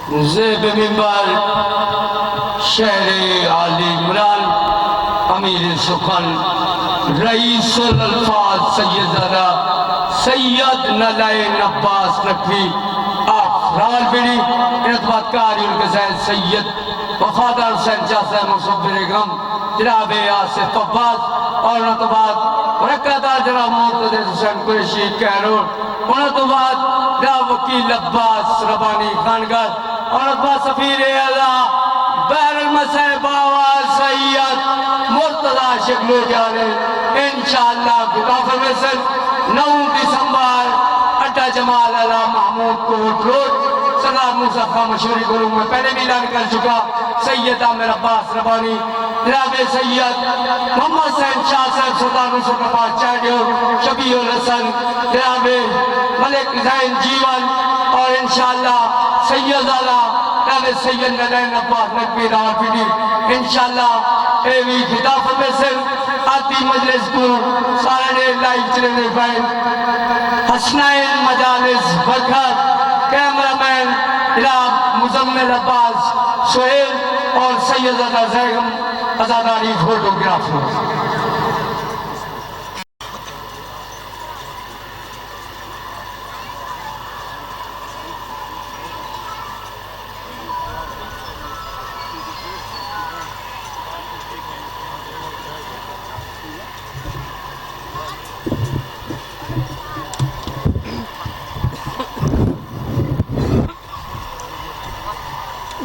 زیب منبر شہر علی عمران امیر سخن رئیس الالفاظ سید نلائن عباس نقوی آفرال بیڑی ارتباط کاری القزین سید وفادار حسین جاسر مصبر غم جناب آصف عباس اور نتبات رکعتار جناب مرتضی حسین قریشی کہرون اور نتبات جناب وکیل عباس ربانی خانگار اور نتبات سفیر اعلیٰ بیر المسیح باوا سید مرتضی شکلو جانے انشاءاللہ گدافر میں سے 9 دسمبر اڈا جمال اللہ محمود کوٹ روڈ سردار موسیٰ مشہوری گروہ میں پہلے بھی اعلان کر چکا سید عامر عباس ربانی جناب سید محمد حسین شاہ صاحب سلطان نصرت عباس چاڑیو شبیہ الحسن جناب ملک زین جیون اور انشاءاللہ سید آلہ جناب سید نلائن عباس نقوی راول پیڈی انشاءاللہ اے وی خطافت میں سے آتی مجلس کو سارے لائیو چلنے پائیں حسنائن مجالس برکت کیمرامین جناب مزمل عباس سہیل اور سید عطا زیغم ازاداری فوٹوگرافر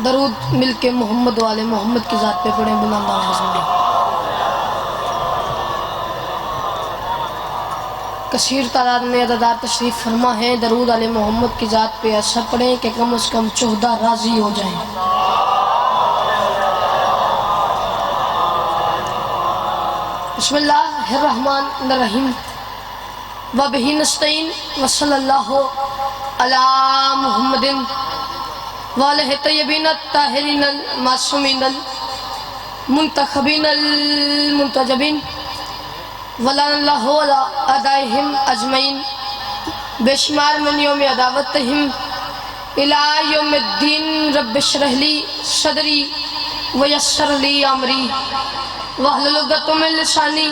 درود مل کے محمد والے محمد کی ذات پہ پڑھیں بلند آواز میں کثیر تعداد میں عددار تشریف فرما ہے درود علی محمد کی ذات پہ ایسا پڑھیں کہ کم از کم 14 راضی ہو جائیں بسم اللہ الرحمن الرحیم وبہ نستعین وصلی اللہ علی محمد والہ طیبین الطاہرین المعصومین المنتخبین المنتجبین ولعن اللہ علی اعدائہم اجمعین بے شمار من یوم عداوتہم الی یوم الدین رب اشرح لی صدری ویسر لی امری واحلل عقدۃ من لسانی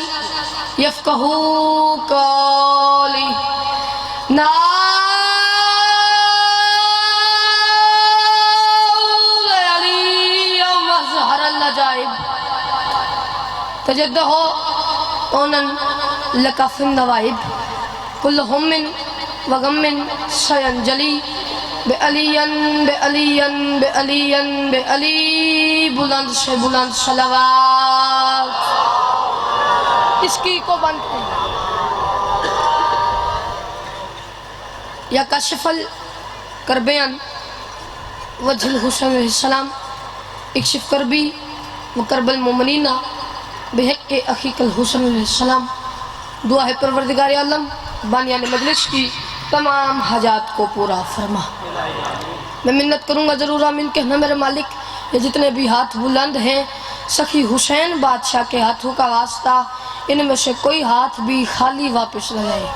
یفقہوا قولی تجدہ اونن لکف النوائب کل ہم وغم سینجلی بے علین بے علین بے علین بے علی بلند سے بلند صلوات اس کی کو بند ہے یا کشف الکربین وجہ الحسین علیہ السلام اکشف کربی وکرب المومنین بحق اخیق الحسین علیہ السلام دعا ہے پروردگار عالم بانیان مجلس کی تمام حاجات کو پورا فرما میں منت کروں گا ضرور آمین کہنا میرے مالک یہ جتنے بھی ہاتھ بلند ہیں سخی حسین بادشاہ کے ہاتھوں کا واسطہ ان میں سے کوئی ہاتھ بھی خالی واپس نہ جائے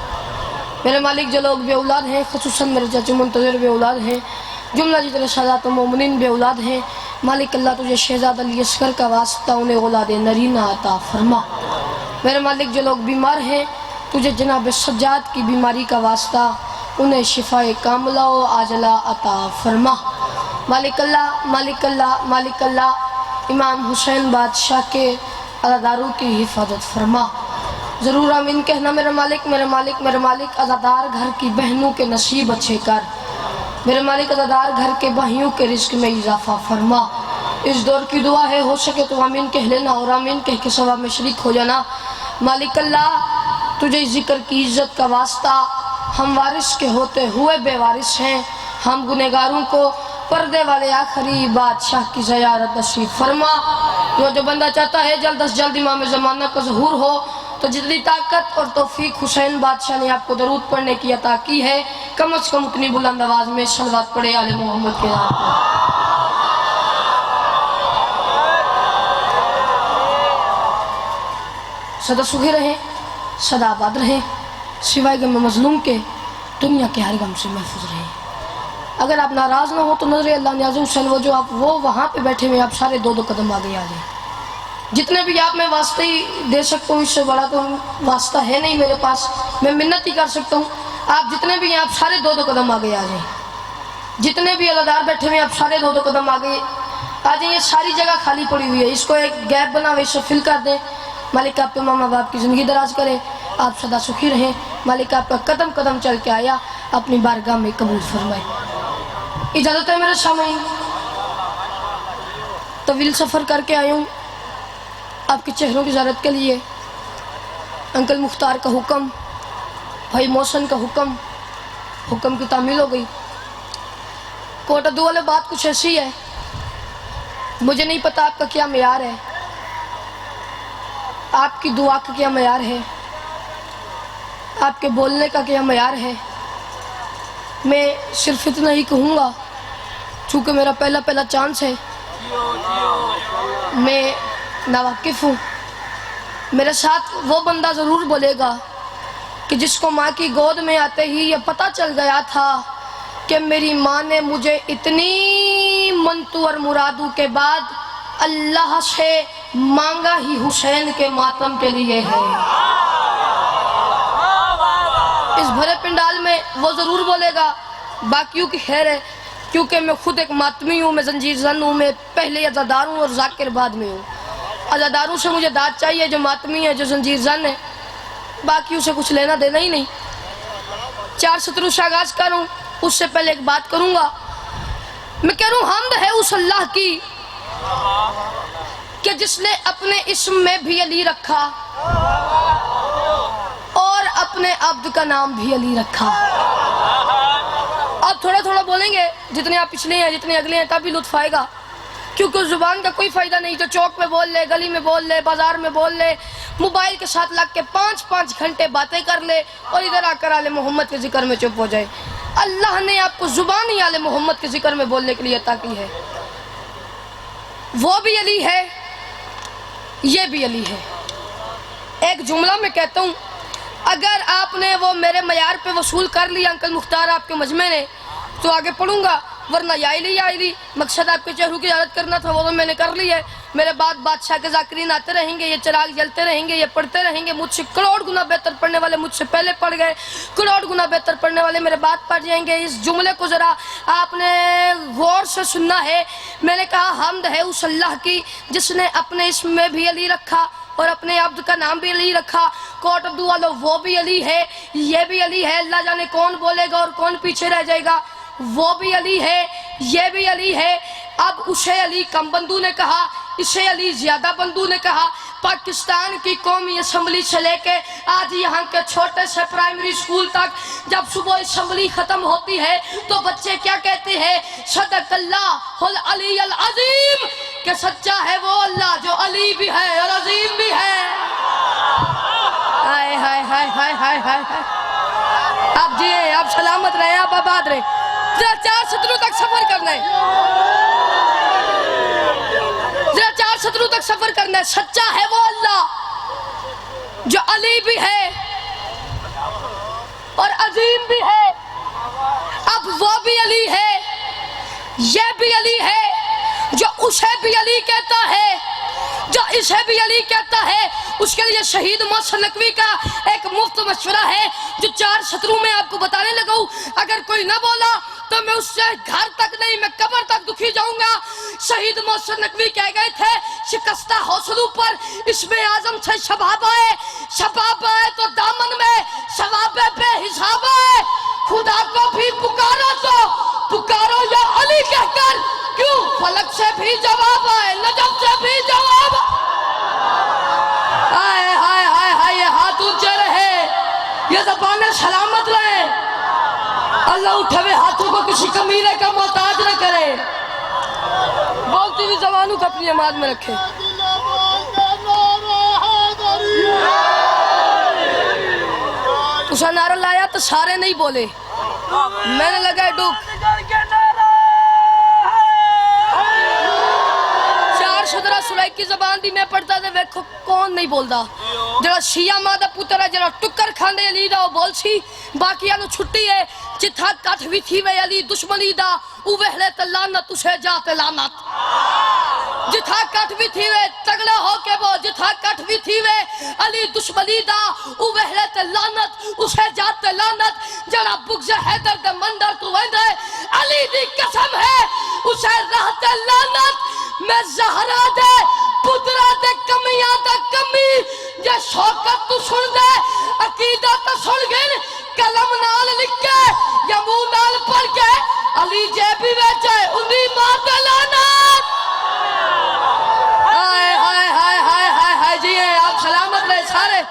میرے مالک جو لوگ بے اولاد ہیں خصوصاً میرے چاچو منتظر بے اولاد ہیں جملہ جتنے سادات و مومنین بے اولاد ہیں مالک اللہ تجھے شہزاد علی اصغر کا واسطہ انہیں اولاد نرینہ عطا فرما میرے مالک جو لوگ بیمار ہیں تجھے جناب سجاد کی بیماری کا واسطہ انہیں شفاء کاملہ و عاجلہ عطا فرما مالک اللہ مالک اللہ مالک اللہ امام حسین بادشاہ کے عزاداروں کی حفاظت فرما ضرور آمین کہنا میرے مالک میرے مالک میرے مالک عزادار گھر کی بہنوں کے نصیب اچھے کر میرے مالک عزادار گھر کے بھائیوں کے رزق میں اضافہ فرما اس دور کی دعا ہے ہو سکے تو آمین کہہ لینا اور آمین کہہ کے ثواب میں شریک ہو جانا مالک اللہ تجھے ذکر کی عزت کا واسطہ ہم وارث کے ہوتے ہوئے بے وارث ہیں ہم گنہگاروں کو پردے والے آخری بادشاہ کی زیارت نصیب فرما جو بندہ چاہتا ہے جلد از جلد امام زمانہ کا ظہور ہو تو جتنی طاقت اور توفیق حسین بادشاہ نے آپ کو درود پڑھنے کی عطا کی ہے کم از کم اتنی بلند آواز میں صلوات پڑھے آل محمد کے نام پر سدا سکھے رہیں سدا آباد رہیں سوائے غم مظلوم کے دنیا کے ہر غم سے محفوظ رہیں اگر آپ ناراض نہ ہو تو نظر اللہ نیاز حسین وہ جو آپ وہ وہاں پہ بیٹھے ہوئے آپ سارے 2 قدم آگے آ جائیں. جتنے بھی آپ میں واسطے ہی دے سکتا ہوں، اس سے بڑا تو واسطہ ہے نہیں میرے پاس، میں منت ہی کر سکتا ہوں. آپ جتنے بھی ہیں آپ سارے 2 قدم آگے آ جائیں. جتنے بھی عزادار بیٹھے ہوئے آپ سارے 2 قدم آگے آ جائیں. یہ ساری جگہ خالی پڑی ہوئی ہے، اس کو ایک گیپ بنا ہوئے، اس سے فل کر دیں. مالک آپ کے ماں باپ کی زندگی دراز کرے، آپ سدا سخی رہیں. مالک آپ کا قدم قدم چل کے آیا اپنی بارگاہ میں قبول فرمائے. اجازت ہے میرے سامعین، طویل سفر کر کے آیا ہوں آپ کے چہروں کی زیارت کے لیے. انکل مختار کا حکم، بھائی محسن کا حکم کی تعمیل ہو گئی. کوٹا دو والے بات کچھ ایسی ہے، مجھے نہیں پتا آپ کا کیا معیار ہے، آپ کی دعا کا کیا معیار ہے، آپ کے بولنے کا کیا معیار ہے. میں صرف اتنا ہی کہوں گا، چونکہ میرا پہلا چانس ہے، میں ناواقف ہوں. میرے ساتھ وہ بندہ ضرور بولے گا کہ جس کو ماں کی گود میں آتے ہی یہ پتہ چل گیا تھا کہ میری ماں نے مجھے اتنی منتو اور مرادوں کے بعد اللہ سے مانگا ہی حسین کے ماتم کے لیے ہے. اس بھرے پنڈال میں وہ ضرور بولے گا، باقیوں کی خیر ہے، کیونکہ میں خود ایک ماتمی ہوں، میں زنجیر زن ہوں، میں پہلے عزادار ہوں اور ذاکر بعد میں ہوں. عزاداروں سے مجھے داد چاہیے جو ماتمی ہے، جو زنجیر زن ہے، باقیوں سے کچھ لینا دینا ہی نہیں. 4 سطروں سے آغاز کروں، اس سے پہلے ایک بات کروں گا. میں کہہ رہا ہوں حمد ہے اس اللہ کی کہ جس نے اپنے اسم میں بھی علی رکھا اور اپنے عبد کا نام بھی علی رکھا. آپ تھوڑا تھوڑا بولیں گے، جتنے آپ پچھلے ہیں جتنے اگلے ہیں، تب بھی لطف آئے گا، کیونکہ اس زبان کا کوئی فائدہ نہیں. جو چوک میں بول لے، گلی میں بول لے، بازار میں بول لے، موبائل کے ساتھ لگ کے 5 گھنٹے باتیں کر لے اور ادھر آ کر آل محمد کے ذکر میں چپ ہو جائے. اللہ نے آپ کو زبان ہی آل محمد کے ذکر میں بولنے کے لیے عطا کی ہے. وہ بھی علی ہے، یہ بھی علی ہے. ایک جملہ میں کہتا ہوں، اگر آپ نے وہ میرے معیار پہ وصول کر لیا انکل مختار آپ کے مجمع نے، تو آگے پڑھوں گا، ورنہ یا علی. مقصد آپ کے چہروں کی عادت کرنا تھا، وہ تو میں نے کر لی ہے. میرے بعد بادشاہ کے ذاکرین آتے رہیں گے، یہ چراغ جلتے رہیں گے، یہ پڑھتے رہیں گے. مجھ سے کروڑ گنا بہتر پڑھنے والے مجھ سے پہلے پڑھ گئے، کروڑ گنا بہتر پڑھنے والے میرے بعد پڑھ جائیں گے. اس جملے کو ذرا آپ نے غور سے سننا ہے. میں نے کہا حمد ہے اس اللہ کی جس نے اپنے اسم میں بھی علی رکھا اور اپنے عبد کا نام بھی علی رکھا. کوٹ عبدو والو وہ بھی علی ہے، یہ بھی علی ہے. اللہ جانے کون بولے گا اور کون پیچھے رہ جائے گا. وہ بھی علی ہے، یہ بھی علی ہے. اب اسے علی کم بندو نے کہا، اسے علی زیادہ بندو نے کہا. پاکستان کی قومی اسمبلی سے لے کے آج یہاں کے چھوٹے سے پرائمری سکول تک جب صبح اسمبلی ختم ہوتی ہے تو بچے کیا کہتے ہیں؟ صدق اللہ العلی العظیم، کہ سچا ہے وہ اللہ جو علی بھی ہے اور عظیم بھی ہے. ہائے ہائے ہائے ہائے ہائے ہائے. آپ جیے، آپ سلامت رہے، آپ آباد رہے. 4 سطروں تک سفر کرنا ہے، 4 سطروں تک سفر کرنا ہے. سچا ہے وہ اللہ جو علی بھی ہے اور عظیم بھی ہے. اب وہ بھی علی ہے، یہ بھی علی ہے، جو اسے بھی علی کہتا ہے، جو اسے بھی علی کہتا ہے. اس کے لیے شہید محسن نقوی کا ایک مفت مشورہ ہے جو 4 سطروں میں آپ کو بتانے لگا ہوں. اگر کوئی نہ بولا تو میں اس سے گھر تک نہیں، میں قبر تک دکھی جاؤں گا. شہید محسن نقوی کہہ گئے تھے، شکستہ حوصلوں پر اسم اعظم سے شباب آئے تو دامن میں ثواب بے حساب آئے. خدا کو بھی پکارو تو پکارو یا علی کہہ کر، کیوں فلک سے بھی جواب آئے، نجم سے بھی جواب آئے. ہائے ہائے ہائے، یہ ہاتھ اونچے رہے، یہ زبانیں سلامت رہے. اللہ اٹھے ہوئے ہاتھوں کو کسی کمینے کا محتاج نہ کرے. بولتی ہوئی زبانوں کو اپنی عماد میں رکھے. اسے نعرہ لایا تو سارے نہیں بولے، میں نے لگا ڈوک. 4 سدرہ سرائی کی زبان دی میں پڑھتا تھا، ویکھو کون نہیں بولدا. جڑا شیعہ ماں دا پتر ہے، جڑا ٹکر کھاندے علی دا وہ بول سی، باقی آنو چھٹی ہے. جتھا کٹ بھی تھی وے علی دشمنی دا او وہلے تے لعنت اسے جاتے لعنت جتھا کٹ بھی تھی وے تگڑا ہو کے وہ جتھا کٹ بھی تھی وے علی دشمنی دا او وہلے تے لعنت اسے جاتے لعنت جڑا بغض حیدر دے مندر تو ویندے علی دی قسم ہے اسے رہتے لعنت میں زہرا دے پترا دے کمیاں دا کمی جے شوکت تو سن دے عقیدہ تو سن گن کلم نال لکھ کے یا منہ نال پڑھ کے علی جے بھی ویچے انہی مات لعنت ہائے ہائے ہائے ہائے ہائے ہائے جی آپ سلامت رہے سارے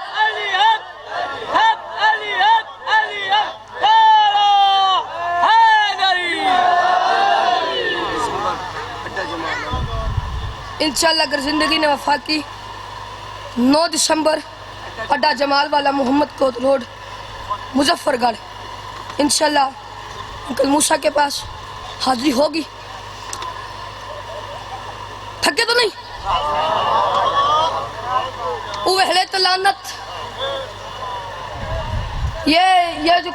انشاءاللہ اگر زندگی نے وفا کی 9 دسمبر اڈا جمال والا محمد کوت روڈ مظفر گڑھ انشاءاللہ انکل موسیٰ کے پاس حاضری ہوگی تھکے تو نہیں اوہلے تلانت یہ جو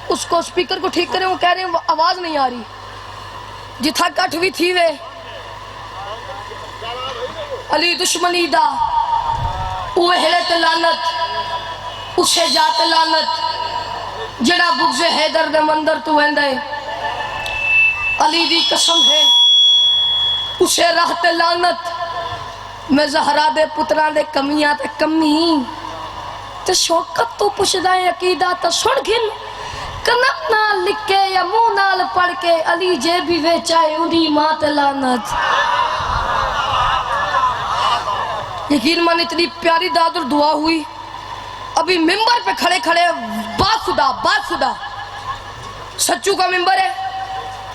اس کو سپیکر کو ٹھیک کریں وہ کہہ رہے ہیں آواز نہیں آ رہی جتھا کٹ بھی تھی وے علی دشمنی دا اوہلے تلانت اسے جات لعنت جڑا بغض حیدر دے مندر تو ویندے علی دی قسم ہے اسے رہت لعنت میں زہرا دے پتران دے کمیاں تے کمی تے شوکت تو پوچھدا ہے عقیدہ تے سن گن کنک نال لکھ کے یا منہ نال پڑھ کے علی جے بھی ویچائے انہی ماں تے لعنت یقین مان اتنی پیاری داد اور دعا ہوئی ابھی ممبر پہ کھڑے کھڑے با خدا سچو کا ممبر ہے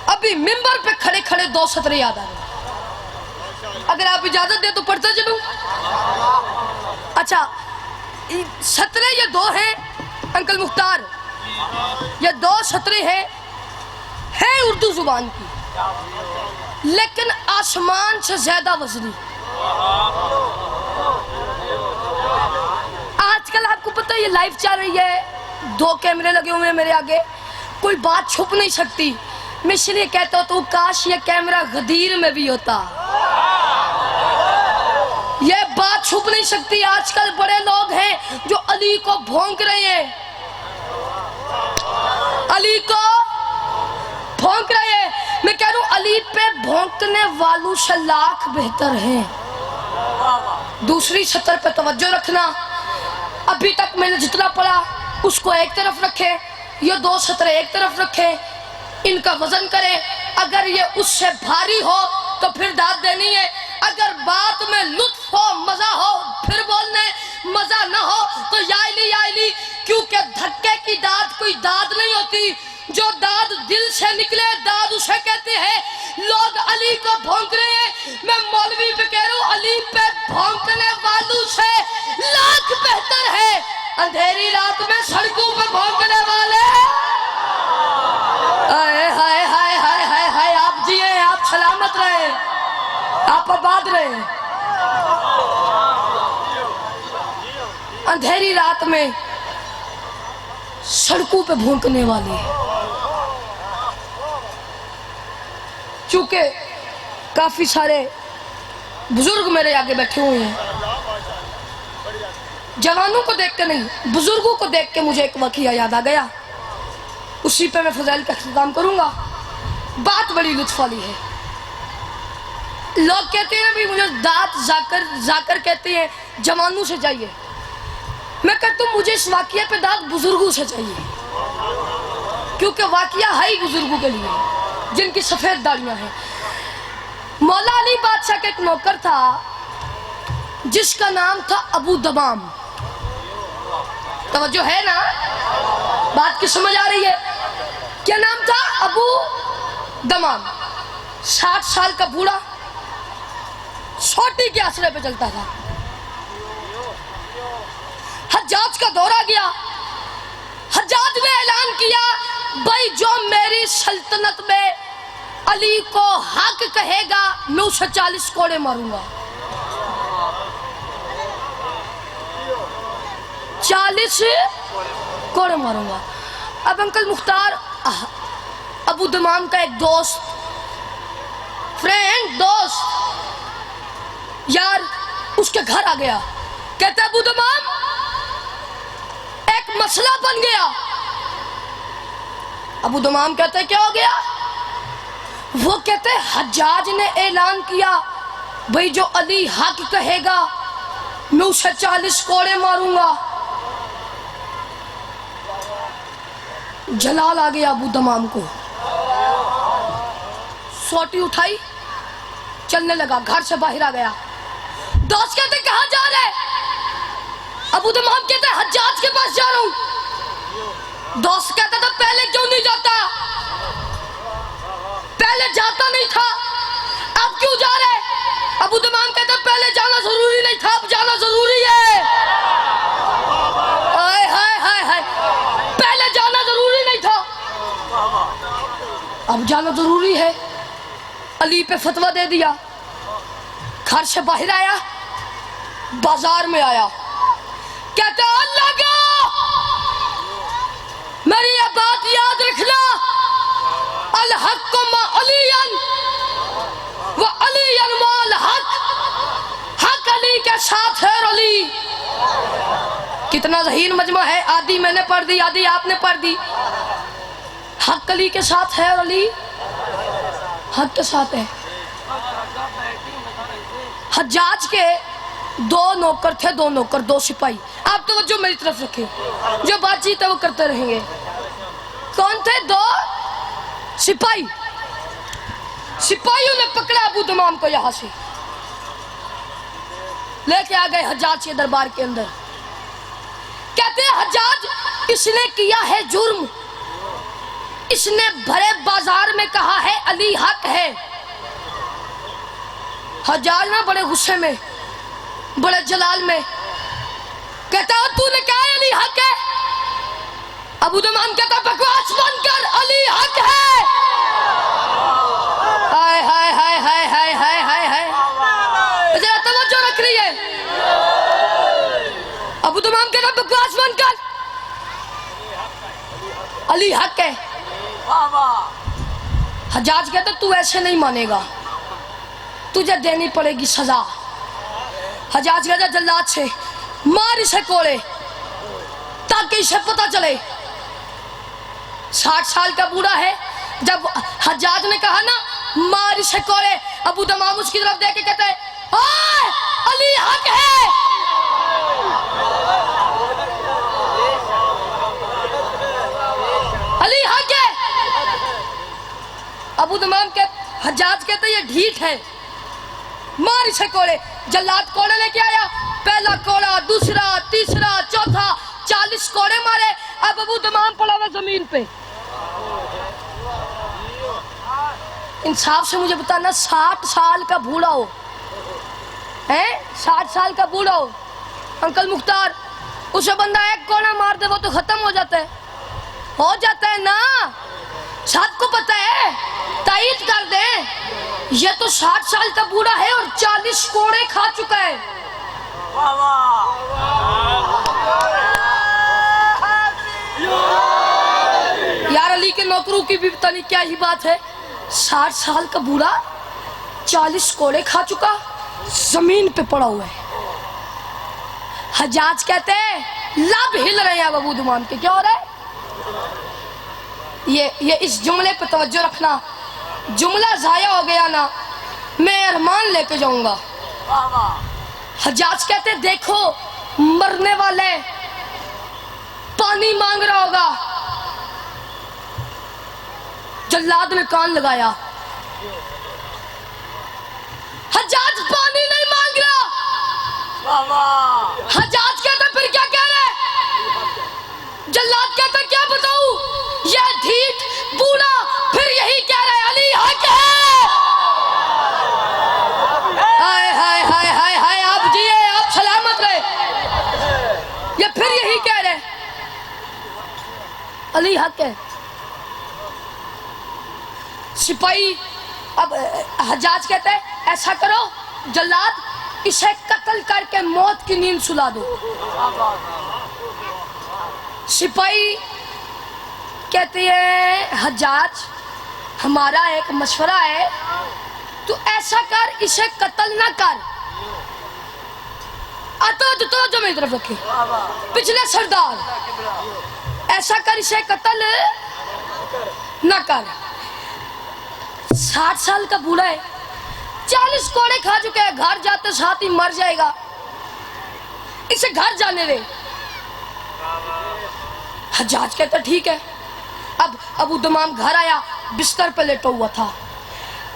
ابھی ممبر پہ کھڑے کھڑے 2 سطرے یاد آ رہے اگر آپ اجازت دیں تو پڑھتے چلوں اچھا سطرے یہ 2 ہیں انکل مختار یہ 2 سطرے ہیں اردو زبان کی لیکن آسمان سے زیادہ وزنی آج کل آپ کو پتہ ہے یہ لائف چل رہی ہے 2 کیمرے لگے ہوئے ہیں میرے آگے کوئی بات چھپ نہیں سکتی میں اس لیے کہتا ہوں تو کاش یہ کیمرہ غدیر میں بھی ہوتا یہ بات چھپ نہیں سکتی آج کل بڑے لوگ ہیں جو علی کو بھونک رہے ہیں علی کو بھونک رہے ہیں میں کہہ رہا ہوں علی پہ بھونکنے والوں سے لاکھ بہتر ہیں دوسری سطر پہ توجہ رکھنا ابھی تک میں نے جتنا پڑھا اس کو ایک طرف رکھے یہ 2 سطریں ایک طرف رکھے ان کا وزن کرے اگر یہ اس سے بھاری ہو تو پھر داد دینی ہے اگر بات میں لطف ہو مزہ ہو پھر بولنے مزہ نہ ہو تو یا علی کیونکہ دھکے کی داد کوئی داد نہیں ہوتی جو داد دل سے نکلے داد اسے کہتے ہیں لوگ علی کو بھونک رہے ہیں میں مولوی پہ کہہ رہا ہوں علی پہ بھونکنے والوں سے لاکھ بہتر ہے اندھیری رات میں سڑکوں پہ بھونکنے والے ہائے ہائے ہائے ہائے ہائے ہائے آپ جیئے آپ سلامت رہے آپ آباد رہے اندھیری رات میں سڑکوں پہ بھونکنے والے چونکہ کافی سارے بزرگ میرے آگے بیٹھے ہوئے ہیں جوانوں کو دیکھ کے نہیں بزرگوں کو دیکھ کے مجھے ایک واقعہ یاد آ گیا اسی پہ میں فضائل کا اختتام کروں گا بات بڑی لطف والی ہے لوگ کہتے ہیں بھی مجھے دات ذاکر کہتے ہیں جوانوں سے چاہیے میں کہتا ہوں مجھے اس واقعے پہ دات بزرگوں سے چاہیے کیونکہ واقعہ ہے ہی بزرگوں کے لیے جن کی سفید داڑیاں ہیں مولا علی بادشاہ کا ایک نوکر تھا جس کا نام تھا ابو دمام توجہ ہے نا بات کی سمجھ آ رہی ہے کیا نام تھا ابو دمام 60 سال کا بوڑھا سوٹی کے آسرے پہ چلتا تھا حجاج کا دورہ گیا حجاج نے اعلان کیا بھائی جو میری سلطنت میں علی کو حق کہے گا میں اسے 40 کوڑے ماروں گا 40 کوڑے ماروں گا اب انکل مختار ابو دمام کا ایک دوست، فرینڈ، دوست، یار اس کے گھر آ گیا. کہتا ہے ابو دمام ایک مسئلہ بن گیا. ابو دمام کہتے کیا ہو گیا؟ وہ کہتے حجاج نے اعلان کیا بھئی جو علی حق کہے گا میں اسے 40 کوڑے ماروں گا. جلال آ گیا ابو دمام کو، سوٹی اٹھائی، چلنے لگا، گھر سے باہر آ گیا. دوست کہتے کہاں جا رہے؟ ابو دمام کہتے حجاج کے پاس جا رہا ہوں. دوست کہتا تھا پہلے کیوں نہیں جاتا؟ پہلے جاتا نہیں تھا، اب کیوں جا رہے؟ ابو دمام کہتا پہلے جانا ضروری نہیں تھا، اب جانا ضروری ہے. آئے ہائے ہائے ہائے، پہلے جانا ضروری نہیں تھا، اب جانا ضروری ہے. علی پہ فتویٰ دے دیا. گھر سے باہر آیا، بازار میں آیا، کہتا اللہ کا میری یہ بات یاد رکھنا، الحق ما علیاً و علیاً ما الحق، حق علی کے ساتھ ہے. علی کتنا ذہین مجمع ہے، آدھی میں نے پڑھ دی، آدھی آپ نے پڑھ دی. حق علی کے ساتھ ہے، علی حق کے ساتھ ہے. حجاج کے 2 نوکر تھے، 2 نوکر، 2 سپاہی. آپ توجہ میری طرف رکھیں، جو بات چیت ہے وہ کرتے رہیں گے. کون تھے؟ 2 سپاہی. سپاہیوں نے پکڑا ابو دمام کو، یہاں سے لے کے آ گئے حجاج کے دربار کے اندر. کہتے ہیں حجاج اس نے کیا ہے جرم، اس نے بھرے بازار میں کہا ہے علی حق ہے. حجاج نہ بڑے غصے میں، بڑے جلال میں کہتا ہے تو نے کہا علی حق ہے؟ ابو دمام کہتا بکواس بند کر، علی حق ہے. ہائے ہائے ہائے ہائے ہائے ہائے ہائے ہائے، ذرا توجہ رکھ رہی ہے. ابو دمام کہتا بکواس بند کر، علی حق ہے. حجاج کہتا تو ایسے نہیں مانے گا، تجھے دینی پڑے گی سزا. حجاج کہتا جلاد سے مار اسے کوڑے تاکہ اسے پتہ چلے. 60 سال کا بوڑھا ہے. جب حجاج نے کہا نا مار اسے کوڑے، ابو دمام اس کی طرف دیکھ کے کہتے آئے علی حق ہے. علی حق ہے. ابو دمام کہتے، حجاج کہتے یہ ڈھیٹ ہے، مار اسے کوڑے. جلاد کوڑے لے کے آیا، پہلا کوڑا، دوسرا، تیسرا، چوتھا، 40 کوڑے مارے. اب ابو دمام پڑا ہوا زمین پہ. انصاف سے مجھے بتانا 60 سال کا بوڑھا ہو، 60 سال کا بوڑھا ہو، انکل مختار، اسے بندہ ایک کوڑا مار دے وہ تو ختم ہو جاتا ہے نا. سب کو پتہ ہے، تائید کر دیں یہ تو 60 سال کا بوڑھا ہے اور 40 کوڑے کھا چکا ہے. یار علی کے نوکروں کی بھی پتہ نہیں کیا ہی بات ہے. 60 سال کا بوڑھا 40 کوڑے کھا چکا، زمین پہ پڑا ہوا ہے. حجاج کہتے ہیں لب ہل رہے ہیں ابو دمام کے. کیا ہو رہا ہے؟ یہ اس جملے پہ توجہ رکھنا، جملہ ضائع ہو گیا نا میں ارمان لے کے جاؤں گا. حجاج کہتے دیکھو مرنے والے پانی مانگ رہا ہوگا. جلاد نے کان لگایا، حجاج پانی نہیں مانگ رہا. حجاج کہتے پھر کیا کہہ رہے؟ جلاد کہتے کیا بتاؤں، یہ ڈھیٹ بوڑھا پھر یہی کہہ رہے علی حق ہے. ہائے ہائے ہائے ہائے ہائے، آپ جیے، آپ سلامت رہے. یہ پھر یہی کہہ رہے علی حق ہے. سپاہی اب حجاج کہتے ہیں ایسا کرو جلاد اسے قتل کر کے موت کی نیند سلا دو. سپاہی کہتی ہے حجاج ہمارا ایک مشورہ ہے، تو ایسا کر اسے قتل نہ کر، تو جو میری طرف رکھے پچھلے سردار، ایسا کر اسے قتل نہ کر، 60 سال کا بوڑھا ہے، 40 کوڑے کھا چکے ہیں، گھر جاتے ساتھ ہی مر جائے گا، اسے گھر جانے دے۔ حجاج کہتا ٹھیک ہے۔ اب ابو دمام گھر آیا، بستر پہ لیٹا ہوا تھا۔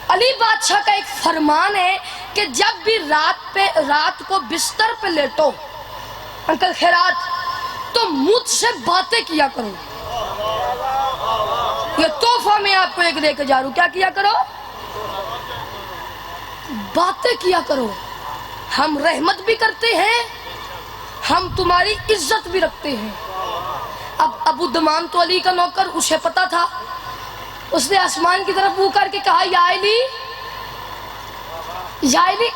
علی بادشاہ کا ایک فرمان ہے کہ جب بھی رات کو بستر پہ لیٹو انکل خیرات تو مجھ سے باتیں کیا کرو۔ یہ تحفہ میں آپ کو ایک دے کے جا رہا ہوں، کیا کیا کرو؟ باتیں کیا کرو، ہم رحمت بھی کرتے ہیں، ہم تمہاری عزت بھی رکھتے ہیں۔ اب ابو دمام تو علی کا نوکر، اسے پتا تھا، اس نے آسمان کی طرف منہ کر کے کہا یا علی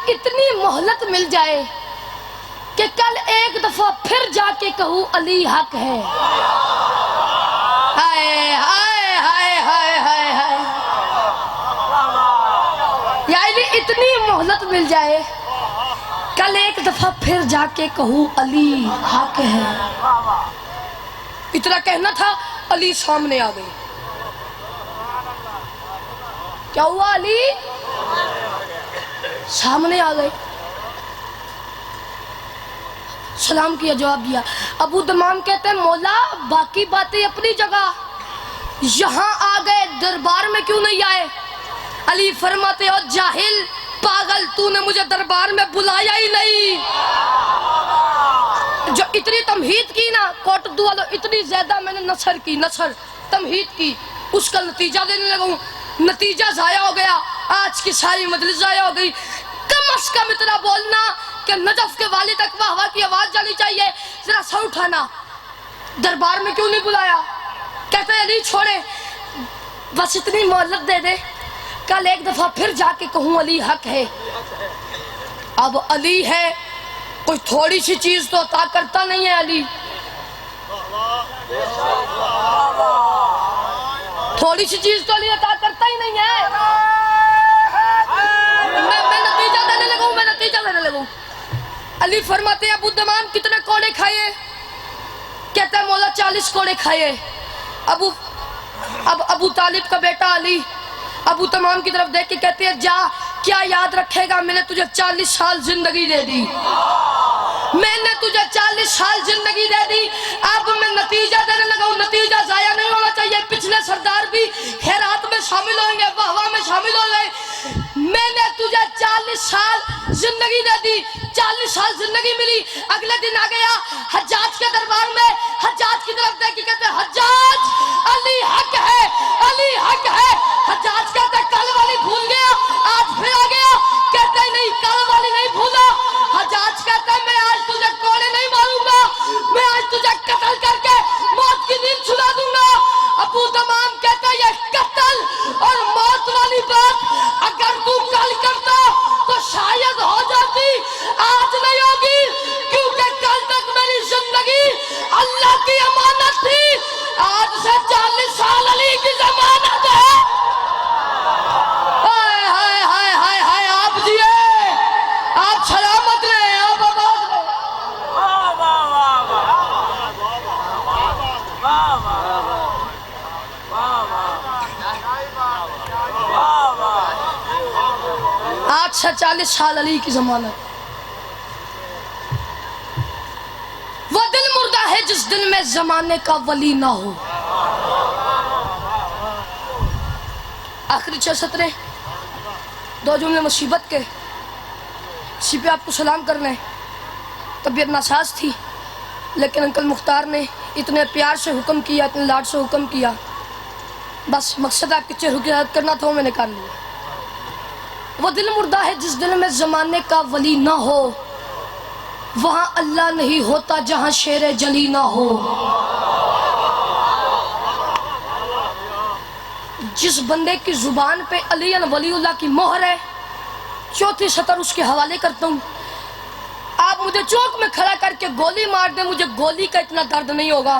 اتنی مہلت مل جائے کہ کل ایک دفعہ پھر جا کے کہوں علی حق ہے۔ ہائے ہائے ہائے ہائے ہائے ہائے، یا علی اتنی مہلت مل جائے کل ایک دفعہ پھر جا کے کہوں علی حق ہے۔ اتنا کہنا تھا، علی سامنے آ گئے۔ کیا ہوا؟ علی سامنے آ گئے، سلام کیا، جواب دیا۔ ابو دمام کہتے ہیں مولا باقی باتیں اپنی جگہ، یہاں آ گئے، دربار میں کیوں نہیں آئے؟ علی فرماتے ہو جاہل پاگل، تو نے مجھے دربار میں بلایا ہی نہیں۔ جو اتنی تمہید کی نا کوٹ دوالو، اتنی زیادہ میں نے نثر تمہید کی، اس کا نتیجہ دینے لگا ہوں، نتیجہ ضائع ہو گیا، آج کی ساری مجلس ضائع ہو گئی۔ کم از کم اتنا بولنا کہ نجف کے والد تک واہ واہ کی آواز جانی چاہیے، ذرا سر اٹھانا، دربار میں کیوں نہیں بلایا؟ کہتے ہیں علی چھوڑے، بس اتنی مہلت دے دے، کل ایک دفعہ پھر جا کے کہوں علی حق ہے۔ اب علی ہے، کوئی تھوڑی سی چیز تو عطا کرتا نہیں ہے علی، تھوڑی سی چیز تو علی عطا کرتا ہی نہیں ہے۔ میں نتیجہ دینے لگوں۔ علی فرماتے ہیں ابو دمام کتنے کوڑے کھائے؟ کہتا ہے مولا 40 کوڑے کھائے۔ ابو طالب کا بیٹا علی ابو تمام کی طرف دیکھ کے کہتے ہیں جا، کیا یاد رکھے گا، میں نے تجھے 40 سال زندگی دے دی، میں نے تجھے 40 سال زندگی دے دی۔ اب میں نتیجہ دینے لگا ہوں، نتیجہ ضائع نہیں ہونا چاہیے، پچھلے سردار بھی خیرات میں شامل ہوں گے، واہ واہ میں شامل ہوں گے۔ میں نے تجھے 40 سال زندگی دے دی، 40 سال زندگی ملی۔ اگلے دن آ گیا حجاج کے دربار میں، حجاج کی طرف دیکھ کے کہتے ہیں حجاج علی حق ہے، علی حق ہے۔ حجاج کہتے ہیں کل والی بھول گیا، آج پھر آ گیا؟ کہتے ہیں نہیں، کل والی نہیں بھولا۔ حجاج کہتے ہیں میں آج تجھے کوڑے نہیں ماروں گا، میں آج تجھے قتل کر کے موت کی نیند سنا دوں گا۔ ابو تمام کہتے ہیں یہ قتل اور موت والی بات اگر تو کل کرتا تو شاید ہو جاتی، آج نہیں ہوگی، کیونکہ کل تک میری زندگی اللہ کی امانت تھی، آج سے 40 سال علی کی ضمانت ہے۔ ہائے ہائے ہائے ہائے ہائے، آپ جیے، آپ سلامت رہے، آپ آباد رہے۔ آج سے 40 سال علی کی ضمانت۔ وہ دل مردہ ہے جس دل میں زمانے کا ولی نہ ہو۔ آخری 6 سطریں، 2 جملے مصیبت کے، اسی پہ آپ کو سلام کرنا ہے۔ طبیعت ناساز تھی لیکن انکل مختار نے اتنے پیار سے حکم کیا، اتنے لاڈ سے حکم کیا، بس مقصد آپ کے چہروں کی عزت کرنا تھا، وہ میں نے کر لیا۔ وہ دل مردہ ہے جس دل میں زمانے کا ولی نہ ہو، وہاں اللہ نہیں ہوتا جہاں شیر جلی نہ ہو۔ جس بندے کی زبان پہ علی ولی اللہ کی مہر ہے، 4تھی سطر اس کے حوالے کرتا ہوں۔ آپ مجھے چوک میں کھڑا کر کے گولی مار دیں، مجھے گولی کا اتنا درد نہیں ہوگا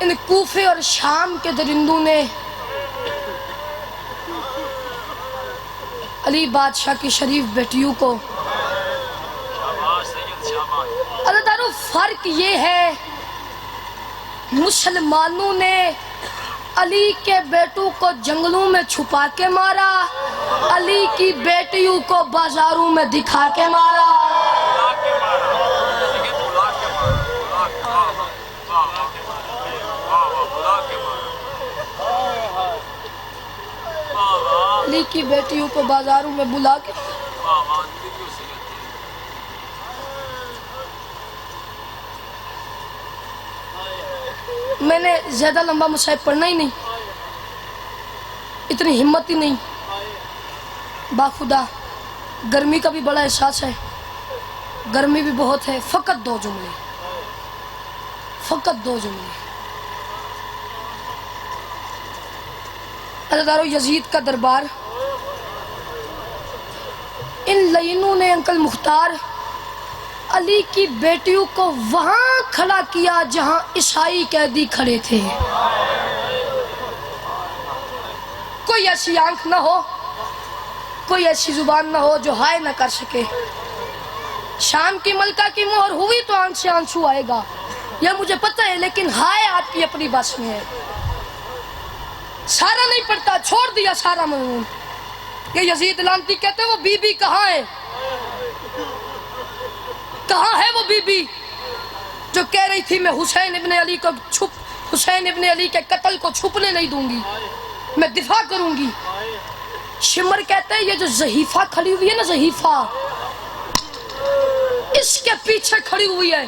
ان کوفے اور شام کے درندوں نے علی بادشاہ کی شریف بیٹیوں کو، شاباش سید شاباش. اللہ تعالیٰ فرق یہ ہے مسلمانوں نے علی کے بیٹوں کو جنگلوں میں چھپا کے مارا، علی کی بیٹیوں کو بازاروں میں دکھا کے مارا. بلا کے مارا. ٹھیک ہے بلا کے مارا. بلا کے مارا. بلا کے مارا. علی کی بیٹیوں کو بازاروں میں بلا کے میں نے زیادہ لمبا مصحف پڑھنا ہی نہیں، اتنی ہمت ہی نہیں. باخدا گرمی کا بھی بڑا احساس ہے، گرمی بھی بہت ہے. فقط دو جملے، فقط دو جملے. عزادارو یزید کا دربار، ان لعینوں نے انکل مختار علی کی بیٹیوں کو وہاں کھڑا کیا جہاں عیسائی قیدی کھڑے تھے. کوئی ایسی آنکھ نہ ہو، کوئی ایسی زبان نہ ہو جو ہائے نہ کر سکے. شام کی ملکہ کی مہر ہوئی تو آنکھ سے آنسو آئے گا، یہ مجھے پتہ ہے، لیکن ہائے آپ کی اپنی بس میں ہے. سارا نہیں پڑتا، چھوڑ دیا سارا مضمون. یہ یزید لعنتی کہتے ہیں وہ بی بی کہاں ہے؟ کہاں ہے وہ بی بی جو کہہ رہی تھی میں حسین ابن علی کے قتل کو چھپنے نہیں دوں گی، میں دفاع کروں گی. شمر کہتے ہیں یہ جو زحیفہ کھڑی ہوئی ہے نا، زحیفہ اس کے پیچھے کھڑی ہوئی ہے.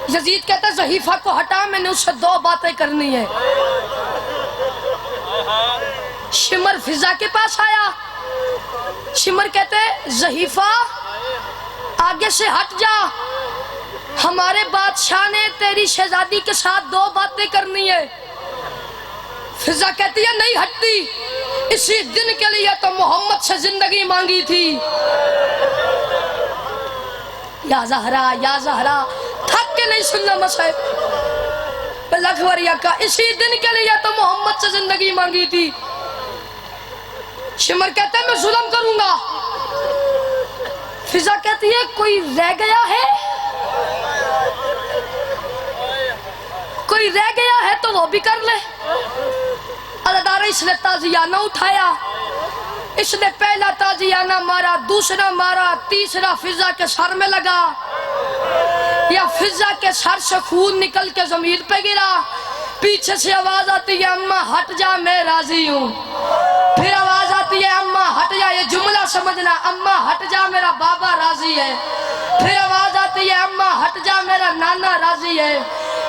یزید کہتا ہے زحیفہ کو ہٹا، میں نے اس سے دو باتیں کرنی ہے. شمر فضا کے پاس آیا، شمر کہتے ہیں زحیفہ آگے سے ہٹ جا، ہمارے بادشاہ نے تیری شہزادی کے ساتھ دو باتیں کرنی ہے. فضا کہتی ہے نہیں ہٹتی، اسی دن کے لیے تو محمد سے زندگی مانگی تھی. یا زہرا یا زہرا، تھک کے نہیں سننا مصحف لکھوریا کا، اسی دن کے لیے تو محمد سے زندگی مانگی تھی. شمر کہتا ہے میں ظلم کروں گا. فضا کہتی ہے کوئی رہ گیا ہے، کوئی رہ گیا ہے تو وہ بھی کر لے. عزادارہ اس نے تازیانہ اٹھایا، اس نے پہلا تازیانہ مارا، دوسرا مارا، تیسرا فضا کے سر میں لگا، یا فضا کے سر سے خون نکل کے زمین پہ گرا. پیچھے سے آواز آتی ہے اماں ہٹ جا میں راضی ہوں. پھر آواز آتی ہے اماں ہٹ جا، یہ جملہ سمجھنا، اماں ہٹ جا میرا بابا راضی ہے. پھر آواز آتی ہے اماں ہٹ جا میرا نانا راضی ہے.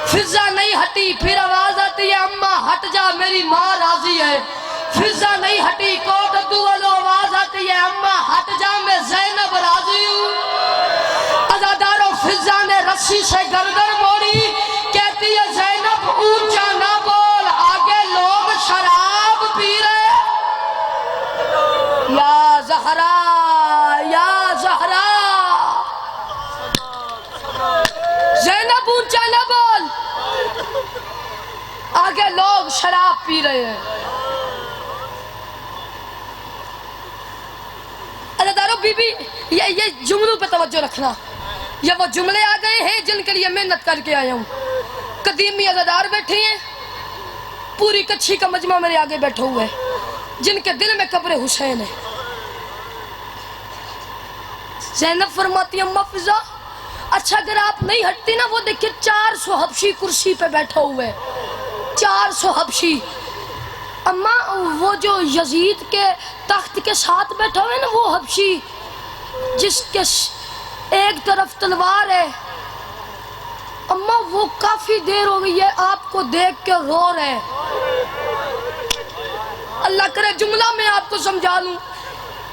فضا نہیں ہٹی. پھر آواز آتی ہے اماں ہٹ جا میری ماں راضی ہے. فضا نہیں ہٹی. کوٹ دولو آواز آتی ہے اماں ہٹ جا میں زینب راضی ہوں. عزادارو فضا نے رسی سے گردن موڑی، کہتی ہے زینب اونچا نہ بول، آگے لوگ شراب پی رہے. یا زہرا یا زہرا، زینب اونچا نہ بول، آگے لوگ شراب پی رہے ہیں. عزادارو بی بی یہ جملوں پہ توجہ رکھنا، یہ وہ جملے آ گئے ہیں جن کے لیے محنت کر کے آیا ہوں. قدیمی عزادار بیٹھے ہیں، پوری کچھی کا مجمع میرے آگے بیٹھے ہوئے جن کے دل میں قبر حسین ہے. زینب فرماتی اماں فضا اچھا اگر آپ نہیں ہٹتی نا، وہ دیکھیں 400 حبشی کرسی پہ بیٹھا ہوئے، 400 حبشی. اماں وہ جو یزید کے تخت کے ساتھ بیٹھا ہوئے نا، وہ حبشی جس کے ایک طرف تلوار ہے، اماں وہ کافی دیر ہو گئی ہے آپ کو دیکھ کے رو رہے. اللہ کرے جملہ میں آپ کو سمجھا لوں.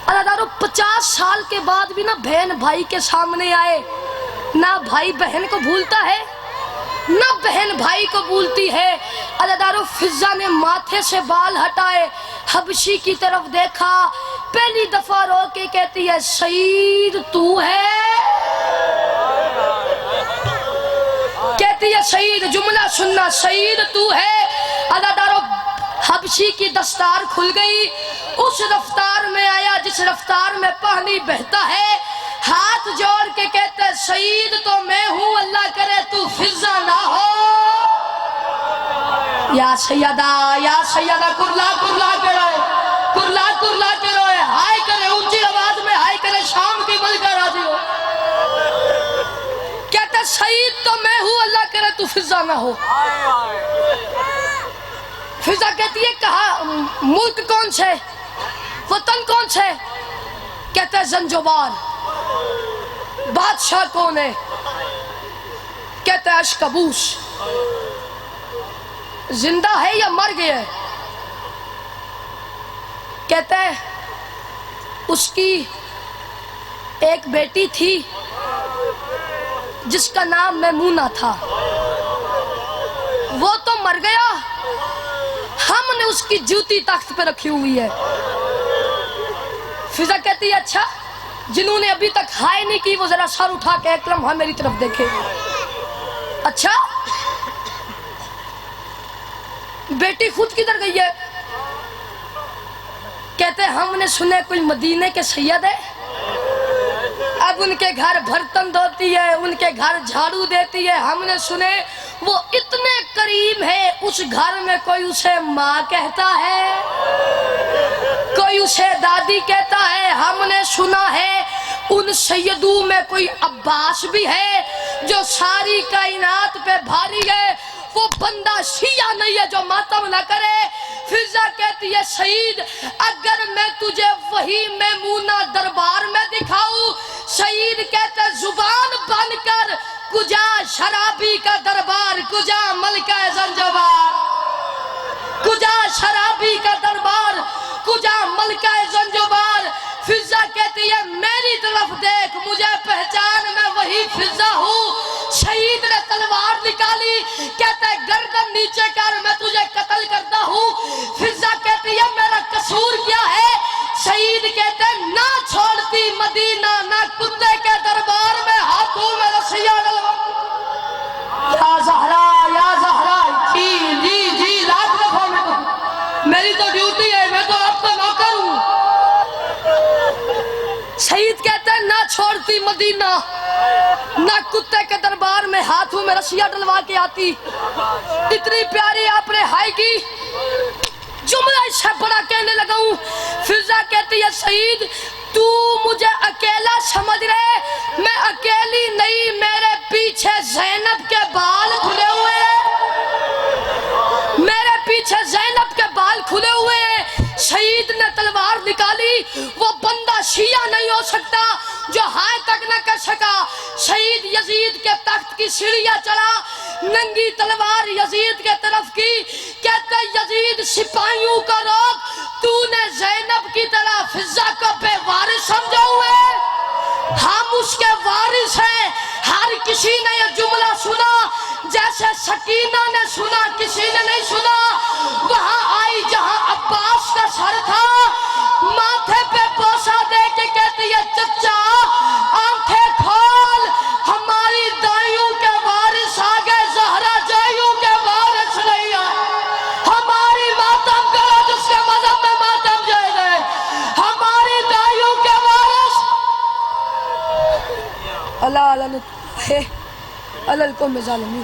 عزادارو 50 سال کے بعد بھی نہ بہن بھائی کے سامنے آئے، نہ بھائی بہن کو بھولتا ہے نہ بہن بھائی کو بھولتی ہے. عزادارو فضا نے ماتھے سے بال ہٹائے، حبشی کی طرف دیکھا، پہلی دفعہ رو کے کہتی ہے سعید تو ہے. کہتی ہے سعید جملہ سننا، سعید تو ہے ادادارو حبشی کی دستار کھل گئی، اس رفتار میں آیا جس رفتار میں پانی بہتا ہے، ہاتھ جوڑ کے کہتے ہیں سعید تو میں ہوں، اللہ کرے تو فضا نہ ہو۔ یا سیدہ کرلا کرلا کے روئے، کرلا کرلا کے روئے، ہائے کرے اونچی آواز میں، ہائے کرے شام کی ملکہ راضی ہو۔ کہتے سعید تو میں ہوں، اللہ کرے تو فضا نہ ہو۔ فضا کہتی ہے کہا ملک کون سے، وطن کون سے؟ کہتے زنجبار۔ بادشاہ کون ہے؟ کہتے اشکبوش۔ زندہ ہے یا مر گیا ہے؟ کہتے اس کی ایک بیٹی تھی جس کا نام میمونہ تھا، وہ تو مر گیا، ہم نے اس کی جوتی تخت پہ رکھی ہوئی ہے۔ فضا کہتی ہے اچھا، جنہوں نے ابھی تک ہائے نہیں کی وہ ذرا سر اٹھا کے ایک لمحہ میری طرف دیکھے۔ اچھا بیٹی خود کدھر گئی ہے؟ کہتے ہم نے سنے کوئی مدینے کے سید ہے، اب ان کے گھر برتن دھوتی ہے، ان کے گھر جھاڑو دیتی ہے، ہم نے سنے وہ اتنے قریب ہے اس گھر میں کوئی اسے ماں کہتا ہے، کوئی اسے دادی کہتا ہے، ہم نے سنا ہے ان سیدوں میں کوئی عباس بھی ہے جو ساری کائنات پہ بھاری ہے، وہ بندہ شیعہ نہیں ہے جو ماتم نہ کرے۔ فضا کہتی ہے سعید اگر میں تجھے وہی میمونہ دربار میں دکھاؤں، سعید کہتے زبان بن کر کجا شرابی کا دربار، کجا ملکہ زنجبار، کجا شرابی کا دربار، کجا ملکہ زنجبار۔ فضا کہتی ہے میری طرف دیکھ، مجھے پہچان، میں وہی فضا ہوں۔ شہید نے تلوار نکالی، کہتے گردن نیچے کر، میں تجھے قتل کرتا ہوں۔ فضا کہتی ہے میرا قصور کیا ہے؟ شہید کہتے نہ چھوڑتی مدینہ، نہ کتے کے دربار میں ہاتھوں میں رسیاں ڈلوا۔ یا زہرا جی لاکھ دفعہ میں کہوں، میری تو ڈیوٹی ہے، میں تو آپ کا نوکر ہوں۔ شہید کہتے ہیں نہ چھوڑتی مدینہ، نہ کتے کے دربار میں ہاتھوں میں رسیاں ڈلوا کے آتی۔ اتنی پیاری آپ نے ہائے کی، جملہ اس سے بڑا کہنے لگا ہوں۔ فضا کہتی ہے سعید تو مجھے اکیلا سمجھ رہے، میں اکیلی نہیں، میرے پیچھے زینب کے بال کھلے ہوئے ہیں، میرے پیچھے زینب کے بال کھلے ہوئے ہیں۔ شہید نے تلوار نکالی، وہ بندہ شیعہ نہیں ہو سکتا جو ہائے تک نہ کر سکا۔ شہید یزید کے تخت کی سیڑھیاں چڑھا، ننگی تلوار یزید کے طرف کی، کہتے یزید سپاہیوں کا روک، تو نے زینب کی طرح فضا کو بے وارث سمجھا ہوئے، ہم اس کے وارث ہیں۔ ہر کسی نے یہ جملہ سنا، جیسے سکینہ نے سنا، کسی نے نہیں سنا۔ وہاں آئی جہاں عباس کا سر تھا، ماتھے پہ بوسہ دے کے کہتی ہے چچا آنکھیں کھول، ہماری دائیوں کے وارث آگے، زہرا جائیوں کے وارث نہیں آئے۔ ہماری ماتم کرو جس کے مذہب میں ماتم جائے گئے، ہماری دائیوں کے وارث اللہ علم ہے، علل کو مظالمی۔